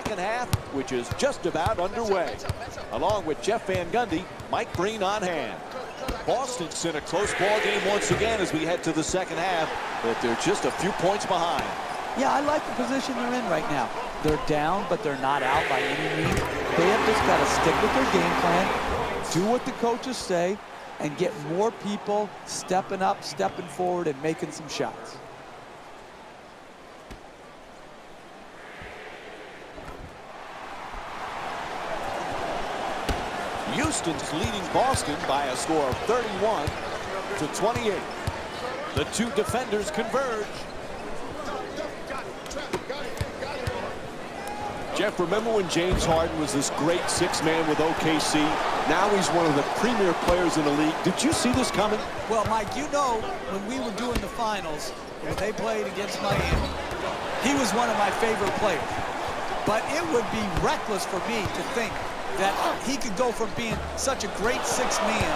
second half, which is just about underway. Along with Jeff Van Gundy, Mike Breen on hand. Boston's in a close ball game once again as we head to the second half, but they're just a few points behind. Yeah, I like the position they're in right now. They're down, but they're not out by any means. They have just got to stick with their game plan, do what the coaches say, and get more people stepping up, stepping forward, and making some shots. Houston's leading Boston by a score of 31-28. The two defenders converge. Jeff, remember when James Harden was this great six-man with OKC? Now he's one of the premier players in the league. Did you see this coming? Well, Mike, you know, when we were doing the finals, when they played against Miami, he was one of my favorite players. But it would be reckless for me to think that he could go from being such a great six-man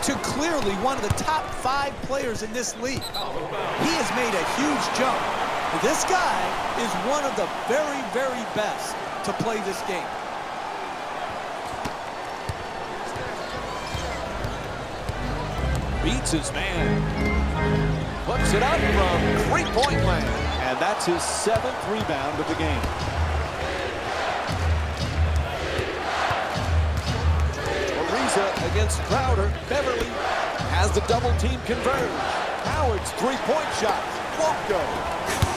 to clearly one of the top 5 players in this league. He has made a huge jump. This guy is one of the very, very best to play this game. Beats his man. Puts it up from three-point land. And that's his 7th rebound of the game. Against Crowder. Beverly has the double team converge. Howard's three-point shot won't go.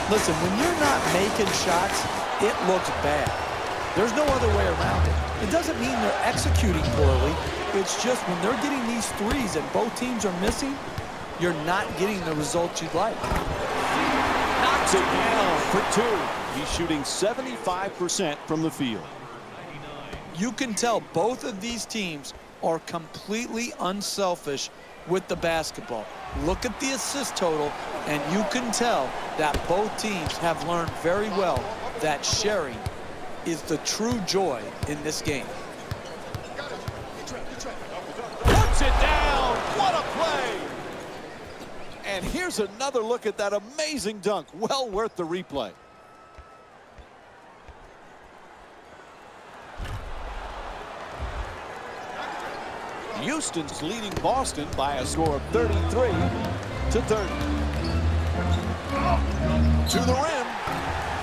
Listen, when you're not making shots, it looks bad. There's no other way around it. It doesn't mean they're executing poorly. It's just when they're getting these threes and both teams are missing, you're not getting the results you'd like. Knocks it down for 2. He's shooting 75% from the field. You can tell both of these teams are completely unselfish with the basketball. Look at the assist total, and you can tell that both teams have learned very well that sharing is the true joy in this game. Puts it down. What a play. And here's another look at that amazing dunk. Well worth the replay. Houston's leading Boston by a score of 33-30. To the rim.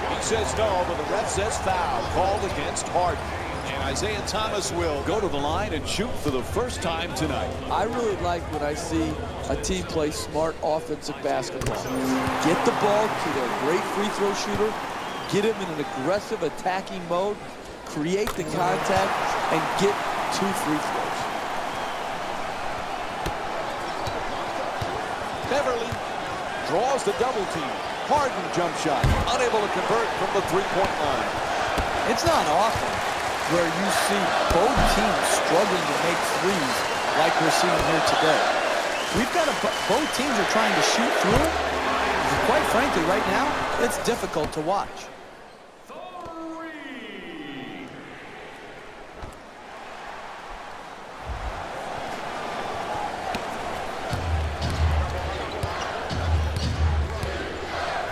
He says no, but the ref says foul. Called against Harden. And Isaiah Thomas will go to the line and shoot for the first time tonight. I really like when I see a team play smart offensive basketball. Get the ball to their great free throw shooter. Get him in an aggressive attacking mode. Create the contact and get 2 free throws. Beverly draws the double team. Harden jump shot. Unable to convert from the three-point line. It's not often where you see both teams struggling to make threes like we're seeing here today. We've got both teams are trying to shoot through. Quite frankly, right now, it's difficult to watch.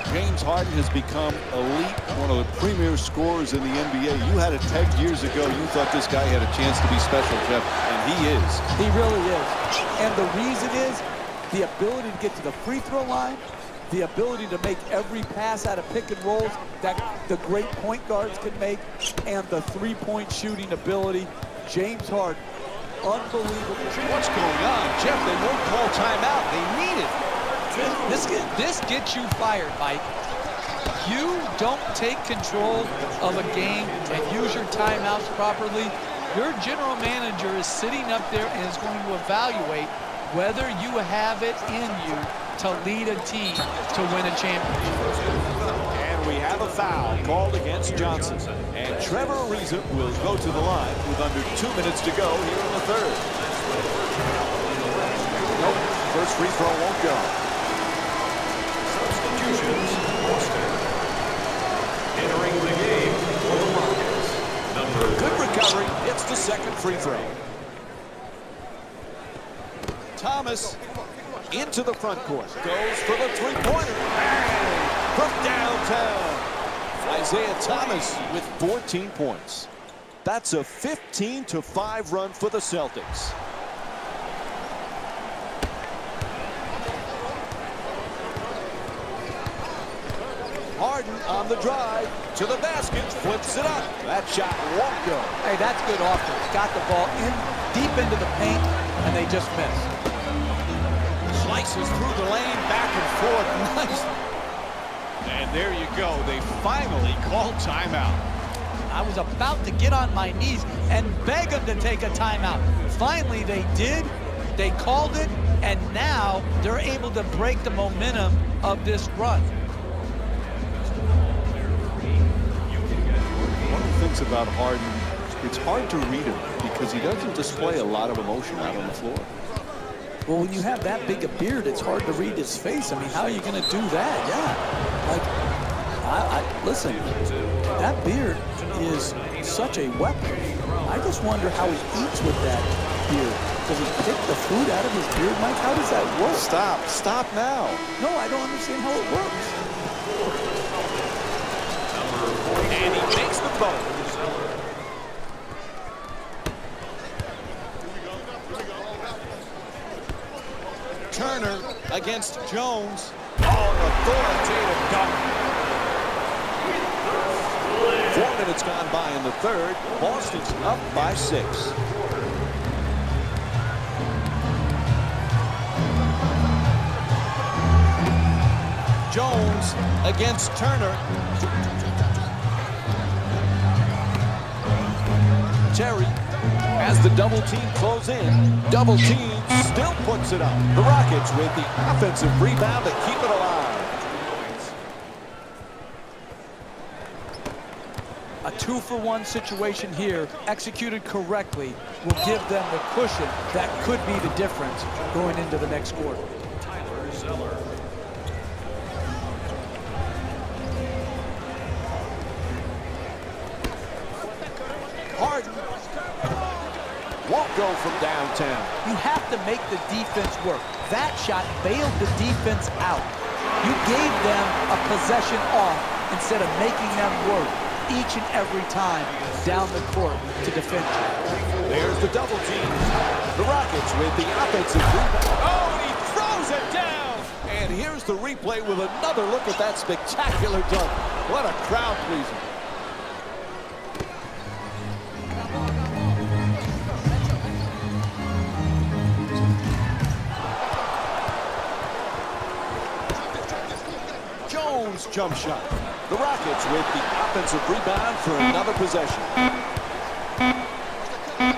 James Harden has become elite, one of the premier scorers in the NBA. You had it pegged years ago. You thought this guy had a chance to be special, Jeff, and he is. He really is. And the reason is the ability to get to the free throw line, the ability to make every pass out of pick and rolls that the great point guards can make, and the three-point shooting ability. James Harden, unbelievable. What's going on? Jeff, they won't call timeout. They need it. This gets you fired, Mike. You don't take control of a game and use your timeouts properly. Your general manager is sitting up there and is going to evaluate whether you have it in you to lead a team to win a championship. And we have a foul called against Johnson. And Trevor Ariza will go to the line with under 2 minutes to go here in the third. Nope, first free throw won't go. Boston. Entering the game for the Rockets. Good recovery. Hits the second free throw. Thomas into the front court. Goes for the three-pointer. From downtown. Isaiah Thomas with 14 points. That's a 15-5 run for the Celtics. Harden on the drive to the basket, flips it up. That shot won't go. Hey, that's good offense. Got the ball in deep into the paint, and they just missed. Slices through the lane, back and forth. Nice. And there you go. They finally called timeout. I was about to get on my knees and beg them to take a timeout. Finally, they did. They called it, and now they're able to break the momentum of this run. One of the things about Harden, it's hard to read him because he doesn't display a lot of emotion out on the floor. Well, when you have that big a beard, it's hard to read his face. I mean, how are you going to do that? Yeah. Like, listen, that beard is such a weapon. I just wonder how he eats with that beard. Does he pick the food out of his beard, Mike? How does that work? Stop now. No, I don't understand how it works. And he makes the both. Turner against Jones. Oh, an authoritative dunk. 4 minutes gone by in the third. Boston's up by 6. Jones against Turner. Terry as the double team close in. Double team still puts it up. The Rockets with the offensive rebound to keep it alive. A 2-for-1 situation here, executed correctly, will give them the cushion that could be the difference going into the next quarter. Harden won't go from downtown. You have to make the defense work. That shot bailed the defense out. You gave them a possession off instead of making them work each and every time down the court to defend you. There's the double team. The Rockets with the offensive rebound. Oh, and he throws it down. And here's the replay with another look at that spectacular dunk. What a crowd pleaser. Jones jump shot. The Rockets with the offensive rebound for another possession.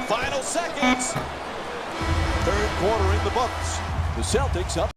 Final seconds. Third quarter in the books. The Celtics up.